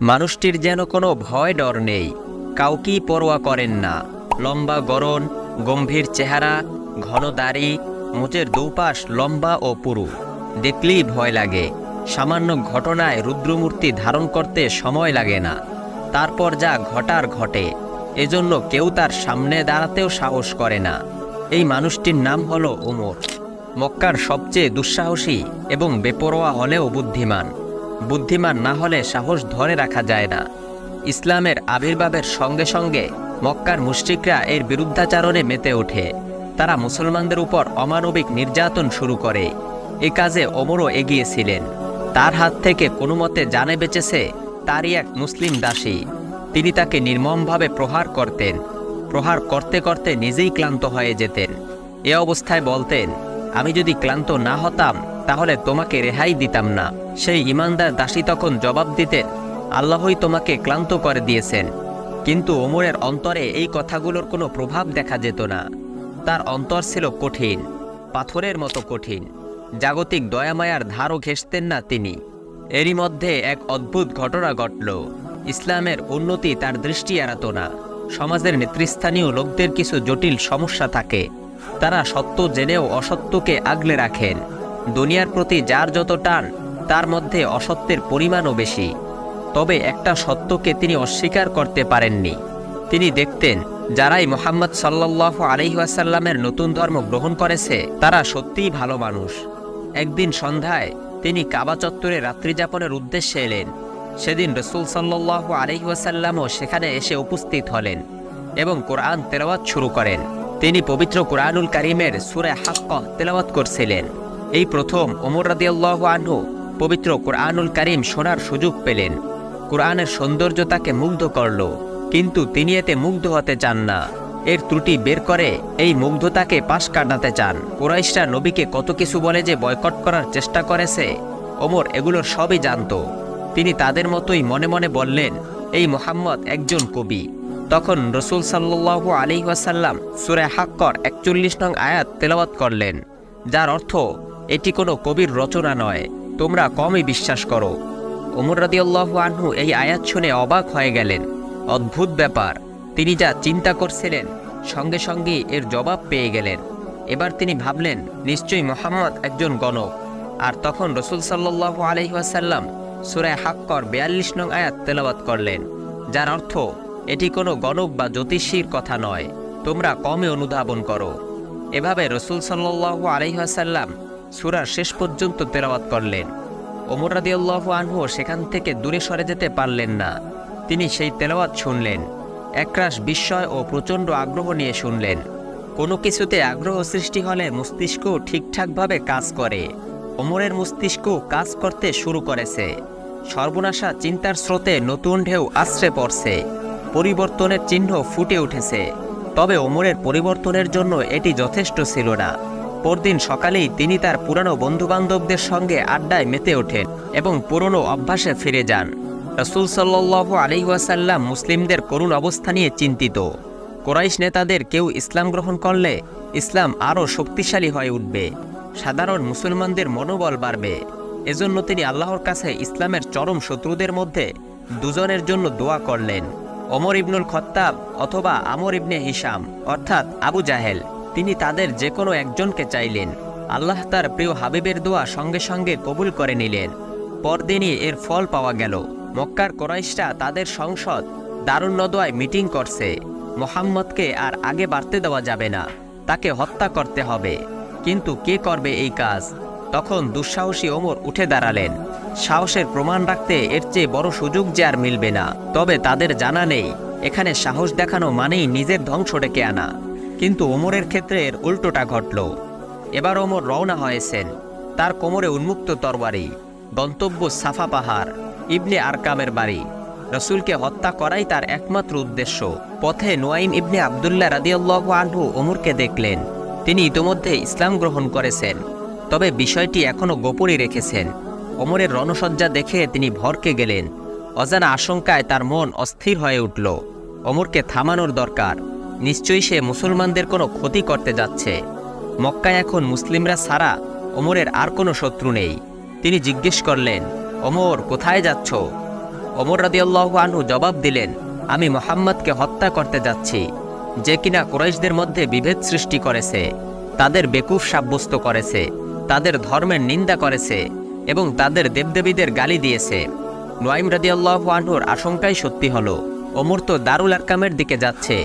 মানুষটির যেন কোনো ভয় ডর নেই, কাউকেই পরোয়া করেন না। লম্বা গড়ন, গম্ভীর চেহারা, ঘন দাড়ি, মুখের দুপাশ লম্বা ও পুরু, দেখলেই ভয় লাগে। সামান্য ঘটনায় রুদ্রমূর্তি ধারণ করতে সময় লাগে না, তারপর যা ঘটার ঘটে। এজন্য কেউ তার সামনে দাঁড়াতেও সাহস করে না। এই মানুষটির নাম হলো ওমর। মক্কার সবচেয়ে দুঃসাহসী এবং বেপরোয়া হলেও বুদ্ধিমান। বুদ্ধিমান না হলে সাহস ধরে রাখা যায় না। ইসলামের আবির্ভাবের সঙ্গে সঙ্গে মক্কার মুশরিকরা এর বিরুদ্ধাচারণে মেতে ওঠে। তারা মুসলমানদের উপর অমানবিক নির্যাতন শুরু করে। এ কাজে ওমরও এগিয়েছিলেন। তার হাত থেকে কোনো মতে জানে বেঁচেছে তারই এক মুসলিম দাসী। তিনি তাকে নির্মমভাবে প্রহার করতেন। প্রহার করতে করতে নিজেই ক্লান্ত হয়ে যেতেন। এ অবস্থায় বলতেন, আমি যদি ক্লান্ত না হতাম তাহলে তোমাকে রেহাই দিতাম না। সেই ইমানদার দাসী তখন জবাব দিতেন, আল্লাহই তোমাকে ক্লান্ত করে দিয়েছেন। কিন্তু ওমরের অন্তরে এই কথাগুলোর কোনো প্রভাব দেখা যেত না। তার অন্তর ছিল কঠিন, পাথরের মতো কঠিন। জাগতিক দয়ামায়ার ধারও ঘেঁষতেন না তিনি। এরই মধ্যে এক অদ্ভুত ঘটনা ঘটল। ইসলামের উন্নতি তার দৃষ্টি এড়াত না। সমাজের নেতৃস্থানীয় লোকদের কিছু জটিল সমস্যা থাকে। তারা সত্য জেনেও অসত্যকে আগলে রাখেন। দুনিয়ার প্রতি যার যত টান, তার মধ্যে অসত্যের পরিমাণও বেশি। তবে একটা সত্যকে তিনি অস্বীকার করতে পারেননি। তিনি দেখতেন, যারাই মুহাম্মদ সাল্লাল্লাহু আলাইহি ওয়াসাল্লামের নতুন ধর্ম গ্রহণ করেছে তারা সত্যিই ভালো মানুষ। একদিন সন্ধ্যায় তিনি কাবা চত্বরে রাত্রিযাপনের উদ্দেশ্যে এলেন। সেদিন রাসূল সাল্লাল্লাহু আলাইহি ওয়াসাল্লামও সেখানে এসে উপস্থিত হলেন এবং কোরআন তেলাওয়াত শুরু করেন। তিনি পবিত্র কোরআনুল কারীমের সূরা হাক্কা তেলাওয়াত করছিলেন। এই প্রথম ওমর রাদিয়াল্লাহু আনহু পবিত্র কোরআনুল কারীম শোনার সুযোগ পেলেন। কোরআনের সৌন্দর্য তাকে মুগ্ধ করল, কিন্তু তিনি এতে মুগ্ধ হতে চান না। এর ত্রুটি বের করে এই মুগ্ধতাকে পাশ কাটাতে চান। কুরাইশরা নবীকে কত কিছু বলে যে বয়কট করার চেষ্টা করেছে, ওমর এগুলোর সবই জানত। তিনি তাদের মতোই মনে মনে বললেন, এই মুহাম্মদ একজন কবি। তখন রাসূল সাল্লাল্লাহু আলাইহি ওয়াসাল্লাম সূরা হাক্কার ৪১ নং আয়াত তেলাওয়াত করলেন, যার অর্থ, এটি কোনো কবির রচনা নয়, তোমরা কমই বিশ্বাস করো। ওমর রাদিয়াল্লাহু আনহু এই আয়াত শুনে অবাক হয়ে গেলেন। অদ্ভুত ব্যাপার, তিনি যা চিন্তা করছিলেন সঙ্গে সঙ্গেই এর জবাব পেয়ে গেলেন। এবার তিনি ভাবলেন, নিশ্চয়ই মুহাম্মদ একজন গণক। আর তখন রাসূল সাল্লাল্লাহু আলাইহি ওয়াসাল্লাম সূরা হাক্কার ৪২ নং আয়াত তেলাওয়াত করলেন, যার অর্থ, এটি কোনো গণক বা জ্যোতিষীর কথা নয়, তোমরা কমে অনুধাবন করো। এভাবে রাসূল সাল্লাল্লাহু আলাইহি ওয়াসাল্লাম সূরার শেষ পর্যন্ত তেলাওয়াত করলেন। ওমর রাদিয়াল্লাহু আনহু সেখান থেকে দূরে সরে যেতে পারলেন না। তিনি সেই তেলাওয়াত শুনলেন, একরাশ বিস্ময় ও প্রচণ্ড আগ্রহ নিয়ে শুনলেন। কোনো কিছুতে আগ্রহ সৃষ্টি হলে মস্তিষ্ক ঠিকঠাকভাবে কাজ করে। ওমরের মস্তিষ্ক কাজ করতে শুরু করেছে। সর্বনাশা চিন্তার স্রোতে নতুন ঢেউ আছড়ে পড়ছে। পরিবর্তনের চিহ্ন ফুটে উঠেছে। তবে ওমরের পরিবর্তনের জন্য এটি যথেষ্ট ছিল না। পরদিন সকালেই তিনি তার পুরানো বন্ধুবান্ধবদের সঙ্গে আড্ডায় মেতে ওঠেন এবং পুরনো অভ্যাসে ফিরে যান। রাসূল সাল্লাল্লাহু আলাইহি ওয়াসাল্লাম মুসলিমদের করুণ অবস্থা নিয়ে চিন্তিত। কুরাইশ নেতাদের কেউ ইসলাম গ্রহণ করলে ইসলাম আরও শক্তিশালী হয়ে উঠবে, সাধারণ মুসলমানদের মনোবল বাড়বে। এজন্য তিনি আল্লাহর কাছে ইসলামের চরম শত্রুদের মধ্যে দুজনের জন্য দোয়া করলেন, ওমর ইবনুল খাত্তাব অথবা আমর ইবনে হিশাম অর্থাৎ আবু জাহেল। তিনি তাদের যে কোনো একজনকে চাইলেন। আল্লাহ তার প্রিয় হাবিবের দোয়া সঙ্গে সঙ্গে কবুল করে নিলেন। পরদিনই এর ফল পাওয়া গেল। মক্কার কুরাইশরা তাদের সংসদ দারুন নদওয়ায় মিটিং করছে। মুহাম্মদকে আর আগে বাড়তে দেওয়া যাবে না, তাকে হত্যা করতে হবে। কিন্তু কে করবে এই কাজ? তখন দুঃসাহসী ওমর উঠে দাঁড়ালেন। সাহসের প্রমাণ রাখতে এর চেয়ে বড় সুযোগ যে আর মিলবে না। তবে তাদের জানা নেই, এখানে সাহস দেখানো মানেই নিজের ধ্বংস ডেকে আনা। কিন্তু ওমরের ক্ষেত্রে এর উল্টোটা ঘটল। এবার ওমর রওনা হয়েছেন। তার কোমরে উন্মুক্ত তরবারি, গন্তব্য সাফা পাহাড়, ইবনে আরকামের বাড়ি। রাসূলকে হত্যা করাই তার একমাত্র উদ্দেশ্য। পথে নুয়াইম ইবনে আব্দুল্লাহ রাদিয়াল্লাহু আনহু ওমরকে দেখলেন। তিনি ইতোমধ্যে ইসলাম গ্রহণ করেছেন, তবে বিষয়টি এখনও গোপনই রেখেছেন। ওমরের রণসজ্জা দেখে তিনি ভরকে গেলেন। অজানা আশঙ্কায় তার মন অস্থির হয়ে উঠল। ওমরকে থামানোর দরকার, নিশ্চয়ই সে মুসলমানদের কোনো ক্ষতি করতে যাচ্ছে। মক্কায় এখন মুসলিমরা ছাড়া ওমরের আর কোনো শত্রু নেই। তিনি জিজ্ঞেস করলেন, ওমর কোথায় যাচ্ছ? ওমর রাদিয়াল্লাহু আনহু জবাব দিলেন, আমি মুহাম্মদকে হত্যা করতে যাচ্ছি, যে কিনা কুরাইশদের মধ্যে বিভেদ সৃষ্টি করেছে, তাদের বেকুফ সাব্যস্ত করেছে, তাদের ধর্মের নিন্দা করেছে এবং তাদের দেবদেবীদের গালি দিয়েছে। নুয়াইম রাদিয়াল্লাহু আনহুর আশঙ্কাই সত্যি হলো। ওমর তো দারুল আরকামের দিকে যাচ্ছে,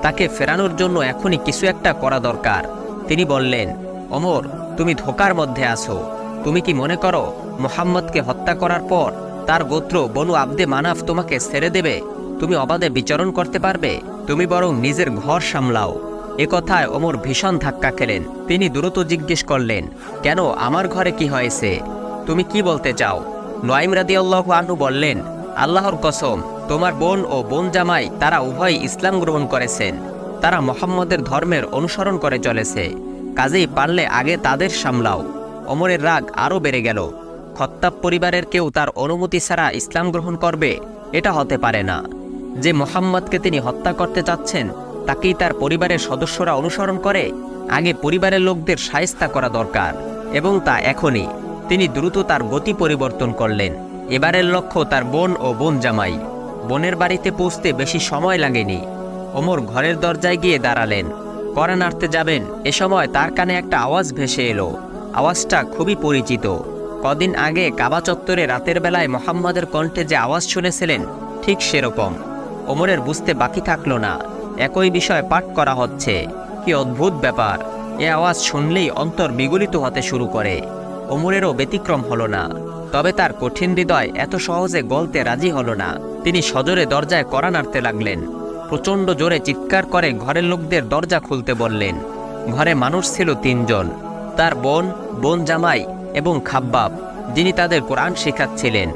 তাকে ফেরানোর জন্য এখনই কিছু একটা করা দরকার। তিনি বললেন, ওমর, তুমি ধোকার মধ্যে আছো। তুমি কি মনে করো মুহাম্মদকে হত্যা করার পর তার গোত্র বনু আব্দে মানাফ তোমাকে ছেড়ে দেবে? তুমি অবাধে বিচরণ করতে পারবে? তুমি বরং নিজের ঘর সামলাও। এ কথায় ওমর ভীষণ ধাক্কা খেলেন। তিনি দ্রুত জিজ্ঞেস করলেন, কেন, আমার ঘরে কি হয়েছে? তুমি কি বলতে চাও? নুয়াইম রাদিয়াল্লাহু আনহু বললেন, আল্লাহর কসম, তোমার বোন ও বোন জামাই তারা উভয় ইসলাম গ্রহণ করেছেন। তারা মুহাম্মদের ধর্মের অনুসরণ করে চলেছে। কাজেই পারলে আগে তাদের সামলাও। ওমরের রাগ আরও বেড়ে গেল। খত্তাব পরিবারের কেউ তার অনুমতি ছাড়া ইসলাম গ্রহণ করবে? এটা হতে পারে না। যে মুহাম্মদকে তিনি হত্যা করতে চাচ্ছেন তাকেই তার পরিবারের সদস্যরা অনুসরণ করে? আগে পরিবারের লোকদের শায়েস্তা করা দরকার, এবং তা এখনই। তিনি দ্রুত তার গতি পরিবর্তন করলেন। এবারের লক্ষ্য তার বোন ও বোন জামাই। বোনের বাড়িতে পৌঁছতে বেশি সময় লাগেনি। ওমর ঘরের দরজায় গিয়ে দাঁড়ালেন। কড়া নাড়তে যাবেন, এ সময় তার কানে একটা আওয়াজ ভেসে এলো। আওয়াজটা খুবই পরিচিত। কদিন আগে কাবা চত্বরে রাতের বেলায় মুহাম্মদের কণ্ঠে যে আওয়াজ শুনেছিলেন, ঠিক সেরকম। ওমরের বুঝতে বাকি থাকলো না, একই বিষয় পাঠ করা হচ্ছে। কি অদ্ভুত ব্যাপার! এ আওয়াজ শুনলেই অন্তর বিগলিত হতে শুরু করে। ওমরেরও ব্যতিক্রম হলো না। তবে তার কঠিন হৃদয় এত সহজে গলতে রাজি হলো না। তিনি সজোরে দরজায় কড়া নাড়তে লাগলেন। প্রচণ্ড জোরে চিৎকার করে ঘরের লোকদের দরজা খুলতে বললেন। ঘরে মানুষ ছিল 3 জন, তার বোন, বোন জামাই এবং খাব্বাব, যিনি তাদের কোরআন শেখাচ্ছিলেন।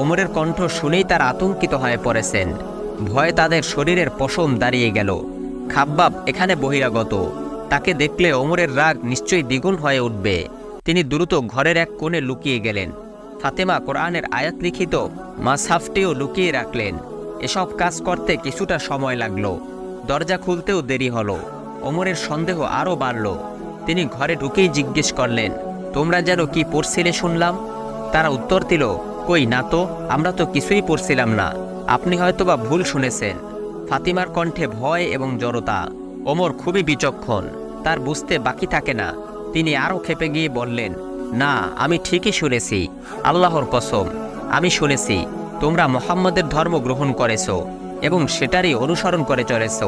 ওমরের কণ্ঠ শুনেই তারা আতঙ্কিত হয়ে পড়েছেন। ভয়ে তাদের শরীরের পশম দাঁড়িয়ে গেল। খাব্বাব এখানে বহিরাগত। তাকে দেখলে ওমরের রাগ নিশ্চয়ই দ্বিগুণ হয়ে উঠবে। তিনি দ্রুত ঘরের এক কোণে লুকিয়ে গেলেন। ফাতেমা কোরআনের আয়াত লিখিত মাসহাফটিও লুকিয়ে রাখলেন। এসব কাজ করতে কিছুটা সময় লাগলো। দরজা খুলতেও দেরি হলো। ওমরের সন্দেহ আরও বাড়ল। তিনি ঘরে ঢুকেই জিজ্ঞেস করলেন, তোমরা যেন কি পড়ছিলে শুনলাম? তারা উত্তর দিল, কই না তো, আমরা তো কিছুই পড়ছিলাম না। আপনি হয়তোবা ভুল শুনেছেন। ফাতিমার কণ্ঠে ভয় এবং জড়তা। ওমর খুবই বিচক্ষণ, তার বুঝতে বাকি থাকে না। তিনি আরও ক্ষেপে গিয়ে বললেন, না, আমি ঠিকই শুনেছি। আল্লাহর কসম, আমি শুনেছি তোমরা মুহাম্মদের ধর্ম গ্রহণ করেছো এবং সেটারই অনুসরণ করে চলেছ।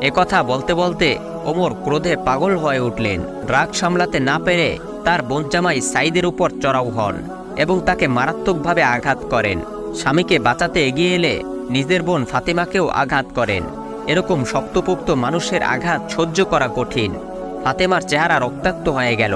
একথা বলতে বলতে ওমর ক্রোধে পাগল হয়ে উঠলেন। রাগ সামলাতে না পেরে তার বোন জামাই সাইদের উপর চড়াও হন এবং তাকে মারাত্মকভাবে আঘাত করেন। স্বামীকে বাঁচাতে এগিয়ে এলে নিজের বোন ফাতেমাকেও আঘাত করেন। এরকম শক্তপোক্ত মানুষের আঘাত সহ্য করা কঠিন। ফাতেমার চেহারা রক্তাক্ত হয়ে গেল।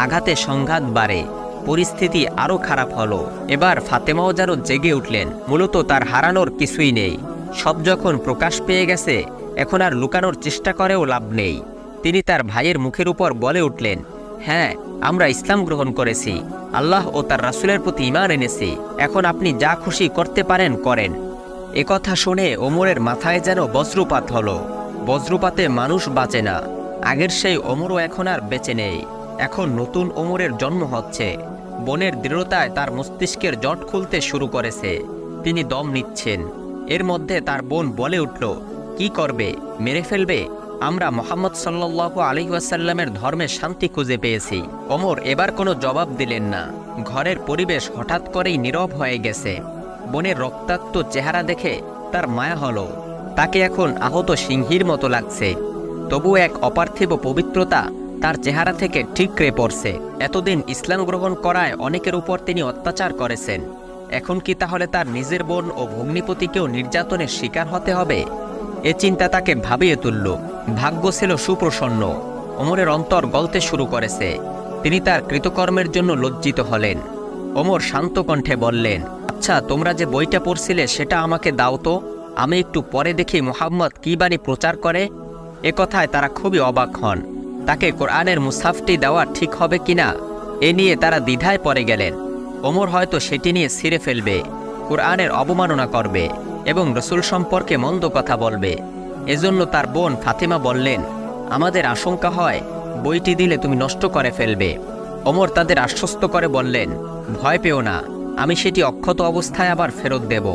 আঘাতে সংঘাত বাড়ে। পরিস্থিতি আরও খারাপ হলো। এবার ফাতেমাও যেন জেগে উঠলেন। মূলত তার হারানোর কিছুই নেই। সব যখন প্রকাশ পেয়ে গেছে, এখন আর লুকানোর চেষ্টা করেও লাভ নেই। তিনি তার ভাইয়ের মুখের উপর বলে উঠলেন, হ্যাঁ, আমরা ইসলাম গ্রহণ করেছি, আল্লাহ ও তার রাসূলের প্রতি ঈমান এনেছি। এখন আপনি যা খুশি করতে পারেন করেন। একথা শুনে ওমরের মাথায় যেন বজ্রপাত হলো। বজ্রপাতে মানুষ বাঁচে না। আগের সেই ওমরও এখন আর বেঁচে নেই। এখন নতুন ওমরের জন্ম হচ্ছে। বোনের দৃঢ়তায় তার মস্তিষ্কের জট খুলতে শুরু করেছে। তিনি দম নিচ্ছেন। এর মধ্যে তার বোন বলে উঠল, কি করবে, মেরে ফেলবে? আমরা মুহাম্মদ সাল্লাল্লাহু আলাইহি ওয়াসাল্লামের ধর্মে শান্তি খুঁজে পেয়েছি। ওমর এবার কোনো জবাব দিলেন না। ঘরের পরিবেশ হঠাৎ করেই নীরব হয়ে গেছে। বোনের রক্তাক্ত চেহারা দেখে তার মায়া হলো। তাকে এখন আহত সিংহীর মতো লাগছে। তবু এক অপার্থিব পবিত্রতা তার চেহারা থেকে ঠিকরে পড়ছে। এতদিন ইসলাম গ্রহণ করায় অনেকের উপর তিনি অত্যাচার করেছেন। এখন কি তাহলে তার নিজের বোন ও ভগ্নিপতিকেও নির্যাতনের শিকার হতে হবে? এ চিন্তা তাকে ভাবিয়ে তুলল। ভাগ্য ছিল সুপ্রসন্ন। ওমরের অন্তর গলতে শুরু করেছে। তিনি তার কৃতকর্মের জন্য লজ্জিত হলেন। ওমর শান্ত কণ্ঠে বললেন, আচ্ছা, তোমরা যে বইটা পড়ছিলে সেটা আমাকে দাও তো, আমি একটু পরে দেখি মুহাম্মদ কি বাণী প্রচার করে। এ কথায় তারা খুবই অবাক হন। তাকে কোরআনের মুসহাফটি দেওয়া ঠিক হবে কিনা এ নিয়ে তারা দ্বিধায় পড়ে গেলেন। ওমর হয়তো সেটি নিয়ে ছিঁড়ে ফেলবে, কোরআনের অবমাননা করবে এবং রসুল সম্পর্কে মন্দ কথা বলবে। এজন্য তার বোন ফাতেমা বললেন, আমাদের আশঙ্কা হয় বইটি দিলে তুমি নষ্ট করে ফেলবে। ওমর তাদের আশ্বস্ত করে বললেন, ভয় পেও না, আমি সেটি অক্ষত অবস্থায় আবার ফেরত দেব।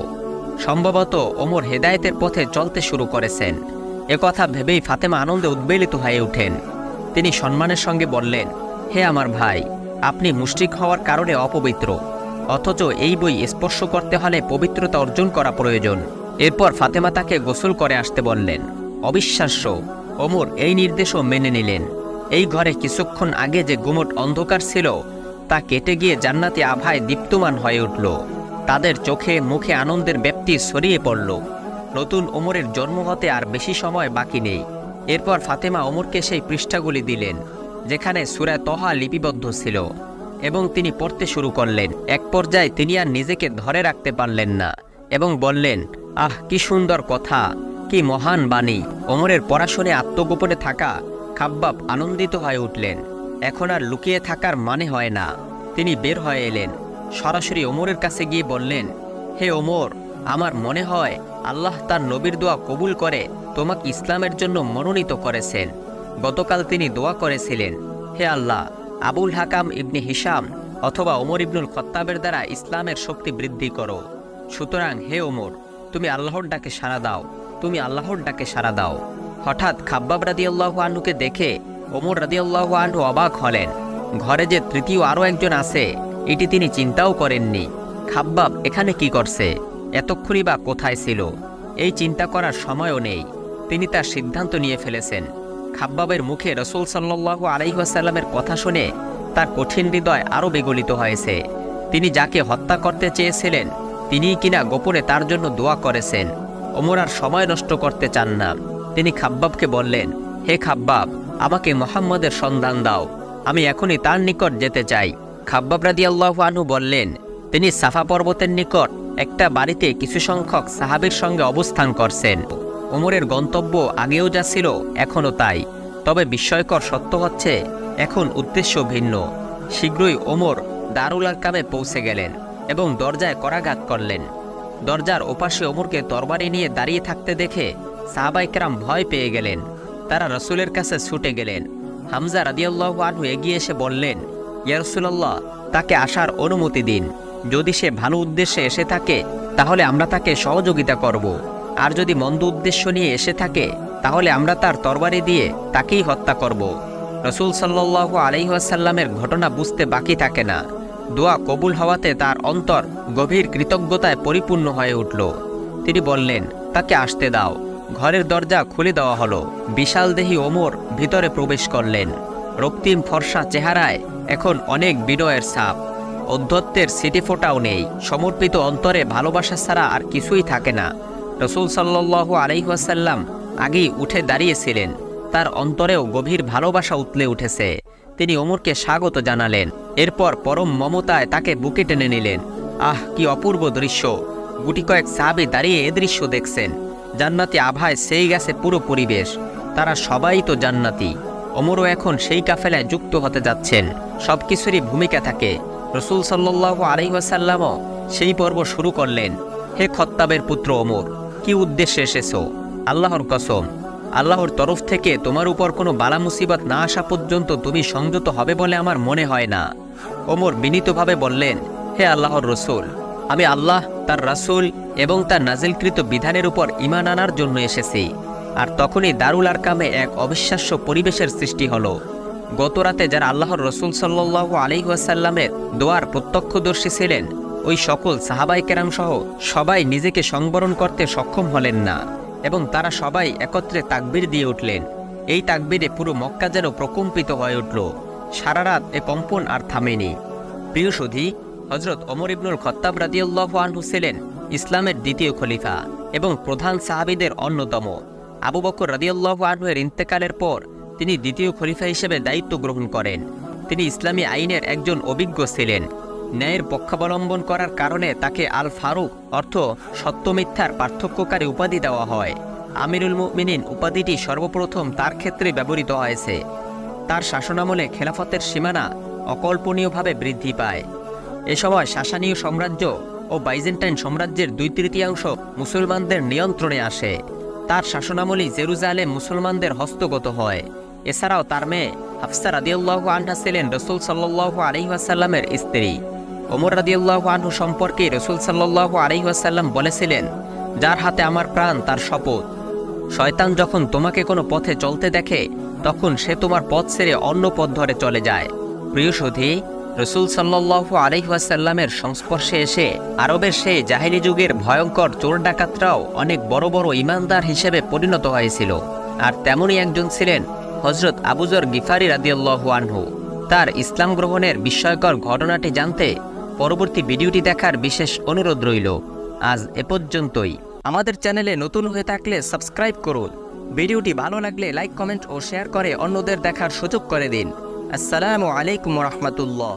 সম্ভবত ওমর হেদায়েতের পথে চলতে শুরু করেছেন। একথা ভেবেই ফাতেমা আনন্দে উদ্বেলিত হয়ে ওঠেন। তিনি সম্মানের সঙ্গে বললেন, হে আমার ভাই, আপনি মুশরিক হওয়ার কারণে অপবিত্র, অথচ এই বই স্পর্শ করতে হলে পবিত্রতা অর্জন করা প্রয়োজন। এরপর ফাতেমা তাকে গোসল করে আসতে বললেন। অবিশ্বাস্য, ওমর এই নির্দেশও মেনে নিলেন। এই ঘরে কিছুক্ষণ আগে যে গুমট অন্ধকার ছিল তা কেটে গিয়ে জান্নাতি আভায় দীপ্তমান হয়ে উঠল। তাদের চোখে মুখে আনন্দের ব্যাপ্তি ছড়িয়ে পড়ল। নতুন ওমরের জন্ম হতে আর বেশি সময় বাকি নেই। এরপর ফাতেমা ওমরকে সেই পৃষ্ঠাগুলি দিলেন যেখানে সূরা তহা লিপিবদ্ধ ছিল, এবং তিনি পড়তে শুরু করলেন। এক পর্যায়ে তিনি আর নিজেকে ধরে রাখতে পারলেন না এবং বললেন, আহ, কি সুন্দর কথা, কি মহান বাণী। ওমরের পড়া শুনে আত্মগোপনে থাকা খাব্বাব আনন্দিত হয়ে উঠলেন। এখন আর লুকিয়ে থাকার মানে হয় না। তিনি বের হয়ে এলেন, সরাসরি ওমরের কাছে গিয়ে বললেন, হে ওমর, আমার মনে হয় আল্লাহ তার নবীর দোয়া কবুল করে তোমাকে ইসলামের জন্য মনোনীত করেছেন। গতকাল তিনি দোয়া করেছিলেন, হে আল্লাহ, আবুল হাকাম ইবনে হিশাম অথবা ওমর ইবনুল খত্তাবের দ্বারা ইসলামের শক্তি বৃদ্ধি করো। সুতরাং হে ওমর, তুমি আল্লাহর ডাকে সাড়া দাও, তুমি আল্লাহর ডাকে সাড়া দাও। হঠাৎ খাব্বাব রাদিয়াল্লাহু আনহুকে দেখে ওমর রাদিয়াল্লাহু আনহু অবাক হলেন। ঘরে যে তৃতীয় আরও একজন আছে এটি তিনি চিন্তাও করেননি। খাব্বাব এখানে কি করছে, এতক্ষণই বা কোথায় ছিল? এই চিন্তা করার সময়ও নেই। তিনি তার সিদ্ধান্ত নিয়ে ফেলেছেন। খাব্বাবের মুখে রাসূল সাল্লাল্লাহু আলাইহি ওয়াসাল্লামের কথা শুনে তার কঠিন হৃদয় আরও বিগলিত হয়েছে। তিনি যাকে হত্যা করতে চেয়েছিলেন তিনিই কিনা গোপনে তার জন্য দোয়া করেছেন। ওমর আর সময় নষ্ট করতে চান না। তিনি খাব্বাবকে বললেন, হে খাব্বাব, আমাকে মুহাম্মদের সন্ধান দাও, আমি এখনই তার নিকট যেতে চাই। খাব্বাব রাদিয়াল্লাহু আনহু বললেন, তিনি সাফা পর্বতের নিকট একটা বাড়িতে কিছু সংখ্যক সাহাবীর সঙ্গে অবস্থান করছেন। ওমরের গন্তব্য আগেও যা ছিল এখনও তাই, তবে বিস্ময়কর সত্য হচ্ছে এখন উদ্দেশ্য ভিন্ন। শীঘ্রই ওমর দারুল আরকামে পৌঁছে গেলেন এবং দরজায় করাঘাত করলেন। দরজার ওপাশে ওমরকে তরবারি নিয়ে দাঁড়িয়ে থাকতে দেখে সাহাবায়ে কেরাম ভয় পেয়ে গেলেন। তারা রাসূলের কাছে ছুটে গেলেন। হামজা রাদিয়াল্লাহু আনহু এগিয়ে এসে বললেন, ইয়া রাসূলুল্লাহ, তাকে আসার অনুমতি দিন। যদি সে ভালো উদ্দেশ্যে এসে থাকে তাহলে আমরা তাকে সহযোগিতা করব, আর যদি মন্দ উদ্দেশ্য নিয়ে এসে থাকে তাহলে আমরা তার তরবারি দিয়ে তাকেই হত্যা করব। রাসূল সাল্লাল্লাহু আলাইহি ওয়াসাল্লামের ঘটনা বুঝতে বাকি থাকে না। দোয়া কবুল হওয়াতে তার অন্তর গভীর কৃতজ্ঞতায় পরিপূর্ণ হয়ে উঠল। তিনি বললেন, তাকে আসতে দাও। ঘরের দরজা খুলে দেওয়া হলো। বিশালদেহী ওমর ভিতরে প্রবেশ করলেন। রক্তিম ফর্সা চেহারায় এখন অনেক বিনয়ের ছাপ। অধ্যত্বের সিটিফোঁটাও নেই। সমর্পিত অন্তরে ভালোবাসা ছাড়া আর কিছুই থাকে না। রাসূল সাল্লাল্লাহু আলাইহি ওয়াসাল্লাম আগেই উঠে দাঁড়িয়েছিলেন। তার অন্তরেও গভীর ভালোবাসা উতলে উঠেছে। তিনি ওমরকে স্বাগত জানালেন। এরপর পরম মমতায় তাকে বুকে টেনে নিলেন। আহ, কি অপূর্ব দৃশ্য! গুটি কয়েক সাহাবী দাঁড়িয়ে এ দৃশ্য দেখছেন। জান্নাতি আভায় ছেয়ে গেছে পুরো পরিবেশ। তারা সবাই তো জান্নাতি। ওমরও এখন সেই কাফেলায় যুক্ত হতে যাচ্ছেন। সবকিছুরই ভূমিকা থাকে। রাসূল সাল্লাল্লাহু আলাইহি ওয়াসাল্লামও সেই পর্ব শুরু করলেন। হে খত্তাবের পুত্র ওমর, কি উদ্দেশ্যে এসেছো? আল্লাহর কসম, আল্লাহর তরফ থেকে তোমার উপর কোনো বালা মুসিবত না আসা পর্যন্ত তুমি সংযত হবে বলে আমার মনে হয় না। ওমর বিনীতভাবে বললেন, হে আল্লাহর রসূল, আমি আল্লাহ, তার রাসূল এবং তার নাজিলকৃত বিধানের উপর ঈমান আনার জন্য এসেছি। আর তখনই দারুল আরকামে এক অবিশ্বাস্য পরিবেশের সৃষ্টি হলো। গতরাতে যারা আল্লাহর রসূল সাল্লাল্লাহু আলাইহি ওয়াসাল্লামের দোয়ার প্রত্যক্ষদর্শী ছিলেন, ওই সকল সাহাবায়ে কেরাম সহ সবাই নিজেকে সংবরণ করতে সক্ষম হলেন না, এবং তারা সবাই একত্রে তাকবীর দিয়ে উঠলেন। এই তাকবীরে পুরো মক্কা যেন প্রকম্পিত হয়ে উঠল। সারা রাত এ কম্পন আর থামেনি। প্রিয় সুধী, হযরত ওমর ইবনুল খত্তাব রাদিয়াল্লাহু আনহু ছিলেন ইসলামের দ্বিতীয় খলিফা এবং প্রধান সাহাবীদের অন্যতম। আবু বকর রাদিয়াল্লাহু আনহু এর ইন্তেকালের পর তিনি দ্বিতীয় খলিফা হিসেবে দায়িত্ব গ্রহণ করেন। তিনি ইসলামী আইনের একজন অভিজ্ঞ ছিলেন। ন্যায়ের পক্ষাবলম্বন করার কারণে তাকে আল ফারুক অর্থ সত্য মিথ্যার পার্থক্যকারী উপাধি দেওয়া হয়। আমিরুল মুমিনিন উপাধিটি সর্বপ্রথম তার ক্ষেত্রে ব্যবহৃত হয়েছে। তার শাসনামলে খেলাফতের সীমানা অকল্পনীয়ভাবে বৃদ্ধি পায়। এ সময় সাসানীয় সাম্রাজ্য ও বাইজেন্টাইন সাম্রাজ্যের 2/3 মুসলমানদের নিয়ন্ত্রণে আসে। তার শাসনামলেই জেরুজালেম মুসলমানদের হস্তগত হয়। এছাড়াও তার মেয়ে হাফসা রাদিয়াল্লাহু আনহা ছিলেন রাসূল সাল্লাল্লাহু আলাইহি ওয়াসাল্লামের স্ত্রী। ওমর রাদিয়াল্লাহু আনহু সম্পর্কে রাসূল সাল্লাল্লাহু আলাইহি ওয়াসাল্লাম বলেছিলেন, যার হাতে আমার প্রাণ তার শপথ, শয়তান যখন তোমাকে কোনো পথে চলতে দেখে তখন সে তোমার পথ ছেড়ে অন্য পথ ধরে চলে যায়। প্রিয় সুধী, রাসূল সাল্লাল্লাহু আলাইহি ওয়াসাল্লামের সংস্পর্শে এসে আরবের সেই জাহেলি যুগের ভয়ঙ্কর চোর ডাকাতরাও অনেক বড় বড় ঈমানদার হিসেবে পরিণত হয়েছিল। আর তেমনই একজন ছিলেন হযরত আবু যর গিফারি রাদিয়াল্লাহু আনহু। তার ইসলাম গ্রহণের বিস্ময়কর ঘটনাটি জানতে পরবর্তী ভিডিওটি দেখার বিশেষ অনুরোধ রইল। আজ এ পর্যন্তই। আমাদের চ্যানেলে নতুন হয়ে থাকলে সাবস্ক্রাইব করুন। ভিডিওটি ভালো লাগলে লাইক, কমেন্ট ও শেয়ার করে অন্যদের দেখার সুযোগ করে দিন। আসসালামু আলাইকুম ওয়া রাহমাতুল্লাহ।